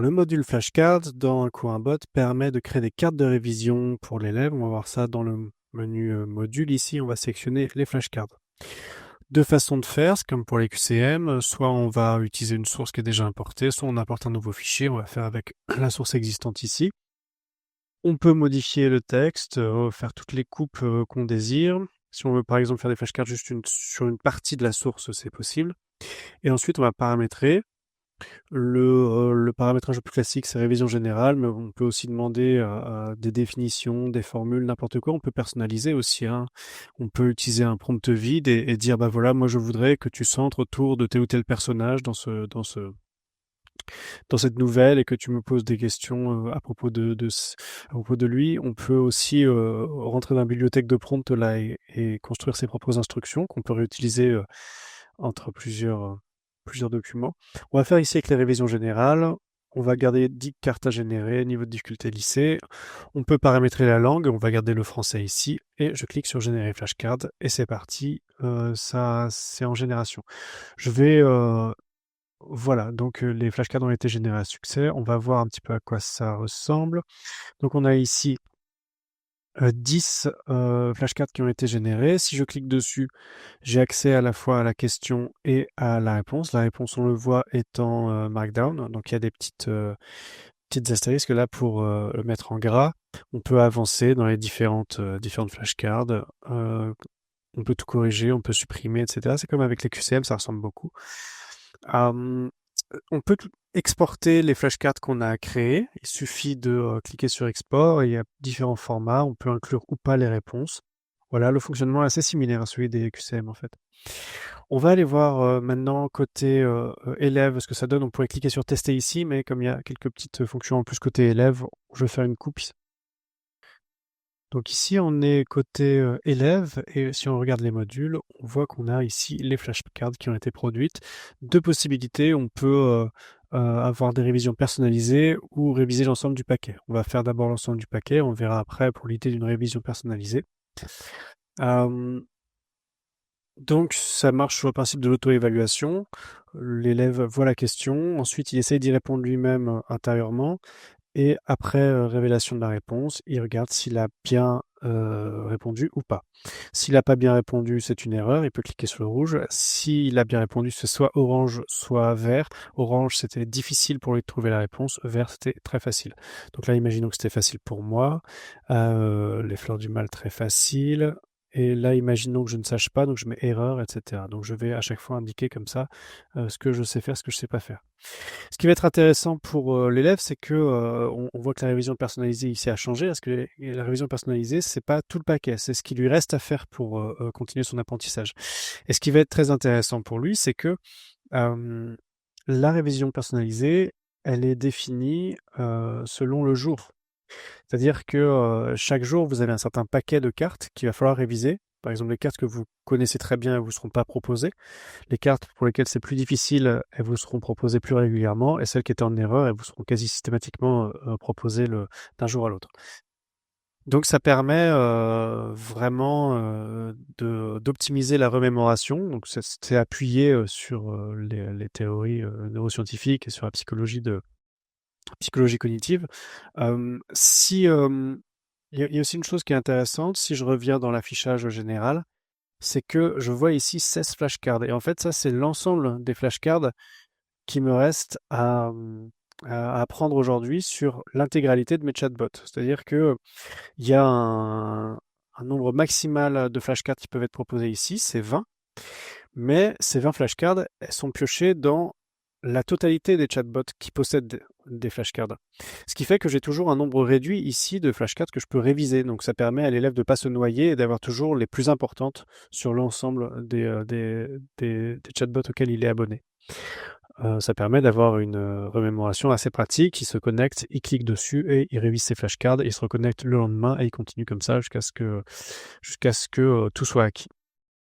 le module flashcards dans Coinbot permet de créer des cartes de révision pour l'élève. On va voir ça dans le menu module. Ici, on va sélectionner les flashcards. Deux façons de faire, c'est comme pour les QCM, soit on va utiliser une source qui est déjà importée, soit on importe un nouveau fichier, on va faire avec la source existante ici. On peut modifier le texte, faire toutes les coupes qu'on désire. Si on veut par exemple faire des flashcards juste sur une partie de la source, c'est possible. Et ensuite, on va paramétrer. Le paramétrage le plus classique, c'est révision générale, mais on peut aussi demander des définitions, des formules, n'importe quoi. On peut personnaliser aussi, hein. On peut utiliser un prompt vide et dire, bah voilà, moi je voudrais que tu centres autour de tel ou tel personnage dans cette nouvelle et que tu me poses des questions à propos à propos de lui. On peut aussi rentrer dans la bibliothèque de prompt là et construire ses propres instructions qu'on peut réutiliser entre plusieurs documents. On va faire ici avec les révisions générales. On va garder 10 cartes à générer, niveau de difficulté lycée. On peut paramétrer la langue, on va garder le français ici, et je clique sur générer flashcard, et c'est parti, ça c'est en génération. Je vais, voilà, donc les flashcards ont été générés à succès, on va voir un petit peu à quoi ça ressemble. Donc on a ici 10 flashcards qui ont été générés. Si je clique dessus, j'ai accès à la fois à la question et à la réponse. La réponse, on le voit, est en Markdown. Donc il y a des petites astérisques là pour le mettre en gras. On peut avancer dans les différentes flashcards. On peut tout corriger, on peut supprimer, etc. C'est comme avec les QCM, ça ressemble beaucoup. On peut exporter les flashcards qu'on a créés. Il suffit de cliquer sur export et il y a différents formats. On peut inclure ou pas les réponses. Voilà, le fonctionnement est assez similaire à celui des QCM en fait. On va aller voir maintenant côté élève ce que ça donne. On pourrait cliquer sur tester ici, mais comme il y a quelques petites fonctions en plus côté élève, je vais faire une coupe. Donc ici, on est côté élève, et si on regarde les modules, on voit qu'on a ici les flashcards qui ont été produites. Deux possibilités, on peut avoir des révisions personnalisées ou réviser l'ensemble du paquet. On va faire d'abord l'ensemble du paquet, on verra après pour l'idée d'une révision personnalisée. Donc ça marche sur le principe de l'auto-évaluation. L'élève voit la question, ensuite il essaye d'y répondre lui-même intérieurement, et après révélation de la réponse, il regarde s'il a bien répondu ou pas. S'il n'a pas bien répondu, c'est une erreur, il peut cliquer sur le rouge. S'il a bien répondu, c'est soit orange, soit vert. Orange, c'était difficile pour lui de trouver la réponse. Vert, c'était très facile. Donc là, imaginons que c'était facile pour moi. Les fleurs du mal, très facile. Et là, imaginons que je ne sache pas, donc je mets erreur, etc. Donc je vais à chaque fois indiquer comme ça ce que je sais faire, ce que je sais pas faire. Ce qui va être intéressant pour l'élève, c'est que on voit que la révision personnalisée ici a changé, parce que la révision personnalisée, c'est pas tout le paquet, c'est ce qui lui reste à faire pour continuer son apprentissage. Et ce qui va être très intéressant pour lui, c'est que la révision personnalisée, elle est définie selon le jour. C'est-à-dire que chaque jour, vous avez un certain paquet de cartes qu'il va falloir réviser. Par exemple, les cartes que vous connaissez très bien, elles vous seront pas proposées. Les cartes pour lesquelles c'est plus difficile, elles vous seront proposées plus régulièrement. Et celles qui étaient en erreur, elles vous seront quasi systématiquement proposées d'un jour à l'autre. Donc ça permet vraiment d'optimiser la remémoration. Donc c'est appuyé sur les théories neuroscientifiques et sur la psychologie cognitive. Si il y a aussi une chose qui est intéressante, si je reviens dans l'affichage général, c'est que je vois ici 16 flashcards. Et en fait, ça, c'est l'ensemble des flashcards qui me reste à apprendre aujourd'hui sur l'intégralité de mes chatbots. C'est-à-dire que il y a un nombre maximal de flashcards qui peuvent être proposés ici, c'est 20. Mais ces 20 flashcards, elles sont piochées dans la totalité des chatbots qui possèdent des flashcards. Ce qui fait que j'ai toujours un nombre réduit ici de flashcards que je peux réviser. Donc ça permet à l'élève de ne pas se noyer et d'avoir toujours les plus importantes sur l'ensemble des chatbots auxquels il est abonné. Ça permet d'avoir une remémoration assez pratique. Il se connecte, il clique dessus et il révise ses flashcards. Il se reconnecte le lendemain et il continue comme ça jusqu'à ce que tout soit acquis.